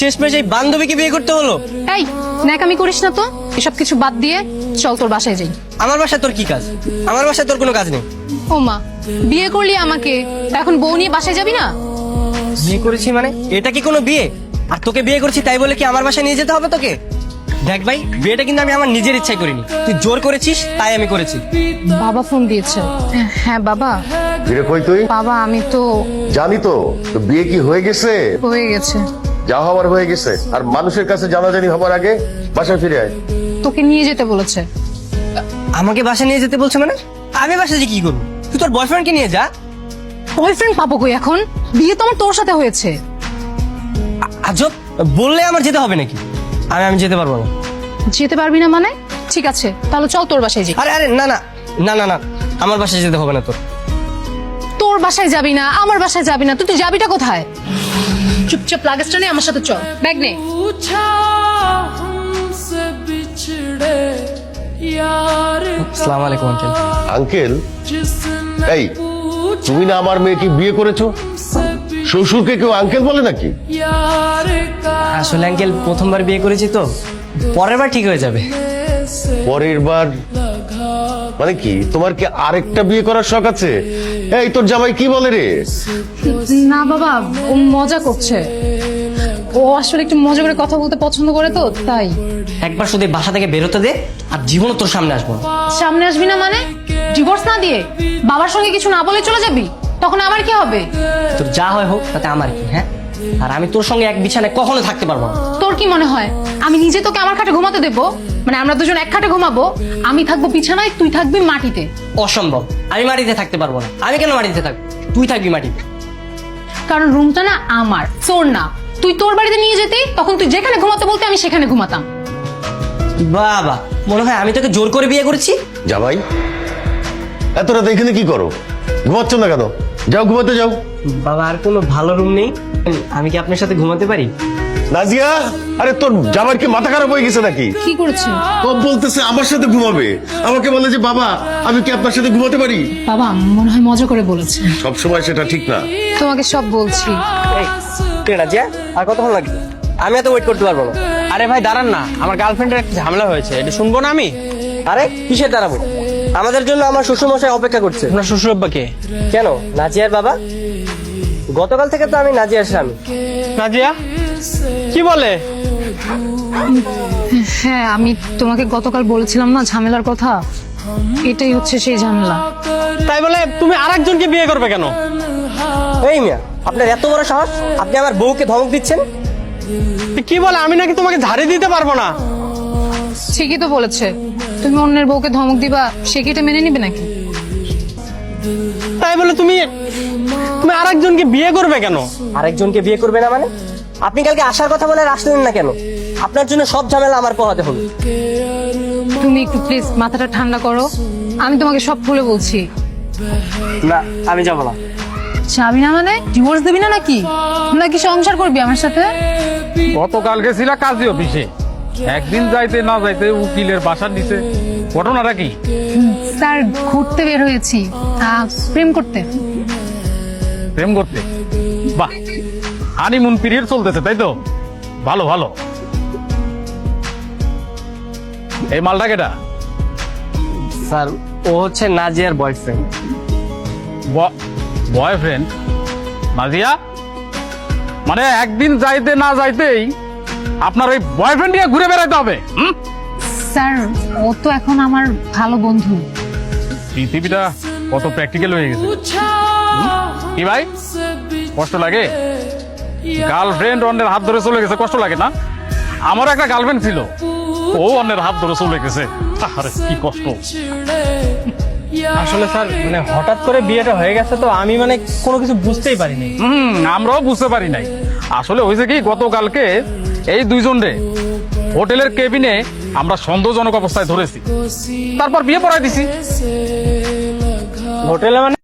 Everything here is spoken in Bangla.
শেষমেশ এই বান্ধবীকে বিয়ে করতে হলো। এই ন্যাকামি করিস না তো, এসব কিছু বাদ দিয়ে চল তোর বাসায় যাই। আমার বাসায় তোর কি কাজ? আমার বাসায় তোর কোনো কাজ নেই। ও মা, বিয়ে করলি আমাকে, এখন বউ নিয়ে বাসায় যাবি না? বিয়ে করেছি মানে এটা কি কোনো বিয়ে? আর তোকে বিয়ে করেছি তাই বলে কি আমার বাসায় নিয়ে যেতে হবে তোকে? দেখ ভাই, বিয়েটা কিন্তু আমি আমার নিজের ইচ্ছায় করিনি, তুই জোর করেছিস তাই আমি করেছি। বাবা ফোন দিয়েছে। হ্যাঁ বাবা। ফিরে কই তুই? বাবা আমি তো জানি তো, তো বিয়ে কি হয়ে গেছে? হয়ে গেছে। যা হওয়ার হয়ে গেছে, আর মানুষের কাছে জানাজানি হবার আগে বাসায় ফিরে আয়। তোকে নিয়ে যেতে বলেছে। আমাকে বাসায় নিয়ে যেতে বলছে মানে? আমি বাসায় যে কি করবো? তুই তোর বয়ফ্রেন্ডকে নিয়ে যা। বয়ফ্রেন্ড পাবো কই এখন? বিয়ে তো আমার তোর সাথে হয়েছে। আজব, বললে আমার যেতে হবে নাকি? আমি যেতে পারবো না। যেতে পারবি না মানে? ঠিক আছে তাহলে চল তোর বাসায় যাই। আরে আরে না না না না না, আমার বাসায় যেতে হবে না তোর। তোর বাসায় যাবি না, আমার বাসায় যাবি না, তুই যাবিটা কোথায়? চুপচাপ লাগেজটা নে, আমার সাথে চল। ব্যাগ নে। আসসালামু আলাইকুম আঙ্কেল। আঙ্কেল? এই, তুমি না আমার মেয়েকে বিয়ে করেছো? শ্বশুরকে কেউ আঙ্কেল বলে নাকি? আসলে আঙ্কেল প্রথমবার বিয়ে করেছি তো, পরের বার ঠিক হয়ে যাবে। পরের বার মানে কি? তোমার কি আরেকটা বিয়ে করার শখ আছে? এই, তোর জামাই কি বলে রে? না বাবা, ও মজা করছে। ও আসলে একটু মজা করে কথা বলতে পছন্দ করে তো তাই। একবার শুধু এই বাসা থেকে বেরোতে দে, আর জীবনও তোর সামনে আসবো না। সামনে আসবি না মানে? ডিভোর্স না দিয়ে বাবার সঙ্গে কিছু না বলে চলে যাবি? তখন আমার কি হবে? তোর যা হয় হোক, তাতে আমার কি? হ্যাঁ, আর আমি তোর সঙ্গে এক বিছানায় কখনো থাকতে পারবো না। তোর কি মনে হয় আমি নিজে তোকে আমার খাটে ঘুমাতে দেবো? মানে আমরা দুজন এক খাটে ঘুমাবো, আমি থাকবো বিছানায়, তুই থাকবি মাটিতে। অসম্ভব, আমি মাটিতে থাকতে পারবো না। আমি কেন মাটিতে থাকবো? তুই থাকবি মাটিতে। কারণ রুমটা না আমার, তোর না। তুই তোর বাড়িতে নিয়ে যেতে, তখন তুই যেখানে ঘুমাতে বলতে আমি সেখানে ঘুমাতাম। বাবা, মনে হয় আমি তোকে জোর করে বিয়ে করেছি। জামাই, এত রাত এখানে কি করো? ঘুমাচ্ছ না কেন? যাও, ঘুমাতে যাও। বাবা, আর কোনো ভালো রুম নেই? আমি কি আপনার সাথে ঘুমাতে পারি? নাজিয়া, আরে তোর জামাইয়ের কি মাথা খারাপ হয়ে গেছে নাকি? কি করেছে? ও বলতেছে আমার সাথে ঘুমাবে, আমাকে বলে যে বাবা আমি কি আপনার সাথে ঘুমাতে পারি? বাবা মনে হয় মজা করে বলেছে। সব সময় সেটা ঠিক না। তোমাকে সব বলছি। রাজিয়া, আর কতক্ষণ লাগবে? আমি এত ওয়েট করতে পারবো না। আরে ভাই দাঁড়ান না, আমার গার্লফ্রেন্ডের একটা ঝামেলা হয়েছে, এটা শুনবো না আমি? আরে কিসের দাঁড়াবো? আমাদের জন্য আমার শ্বশুরমশাই অপেক্ষা করছে। আপনার শ্বশুর আব্বাকে? কেন, নাজিয়ার বাবা? গতকাল থেকে তো আমি নাজিয়ার স্বামী। নাজিয়া কি বলে? হ্যাঁ, আমি তোমাকে গতকাল বলেছিলাম না ঝামেলার কথা, এটাই হচ্ছে সেই ঝামেলা। তাই বলে তুমি আরেকজনকে বিয়ে করবে কেন? এই মিয়া, আপনার এত বড় সাহস, আপনি আমার বউকে ধমক দিচ্ছেন? কি বলে? আমি নাকি তোমাকে ঝাড়ি দিতে পারবো না? ঠিকই তো বলেছে। তুমি অন্যের বউকে ধমক দিবা, সে কি এটা মেনে নিবে নাকি? তাই বলে তুমি তুমি আরেকজনকে বিয়ে করবে কেন? আরেকজনকে বিয়ে করবে না মানে? আপনি কালকে আসার কথা বলে আর আসলেন না কেন? আপনার জন্য সব ঝামেলা আমার পোহাতে হলো। তুমি একটু প্লিজ মাথাটা ঠান্ডা করো, আমি তোমাকে সব খুলে বলছি। না, আমি যাবো না। যাবি না মানে? ডিভোর্স দিবি না নাকি? নাকি সংসার করবি আমার সাথে? গতকাল গেছিলা কাজী অফিসে, একদিন যাইতে না যাইতে উকিলের বাসার নিচে, ঘটনাটা কি? স্যার ঘুরতে বের হয়েছি, প্রেম করতে। প্রেম করতে? বাহ, হানিমুন পিরিয়ড চলতেছে তাই তো? ভালো ভালো। এই মালটা কেটা? স্যার, ও হচ্ছে নাজিয়ার বয়ফ্রেন্ড। বয়ফ্রেন্ড? নাজিয়া, মানে একদিন যাইতে না যাইতেই আপনার ওই বয়ফ্রেন্ড নিয়ে ঘুরে বেড়াইতে হবে? স্যার ও তো এখন আমার ভালো বন্ধু। পৃথিবীটা কত প্র্যাকটিক্যাল হয়ে গেছে। কি ভাই, কষ্ট লাগে? গার্লফ্রেন্ড অন্যের হাত ধরে চলে গেছে, কষ্ট লাগে না? আমার একটা গার্লফ্রেন্ড ছিল, ও অন্যের হাত ধরে চলে গেছে, আরে কি কষ্ট। আসলে স্যার মানে হঠাৎ করে বিয়েটা হয়ে গেছে তো আমি মানে কোনো কিছু বুঝতেই পারিনি। আমরাও বুঝতে পারি নাই। আসলে হয়েছে কি, গতকালকে এই দুইজনরে হোটেলের কেবিনে আমরা সন্দেহজনক অবস্থায় ধরেছি, তারপর বিয়ে পড়াই দিছি। হোটেলে মানে?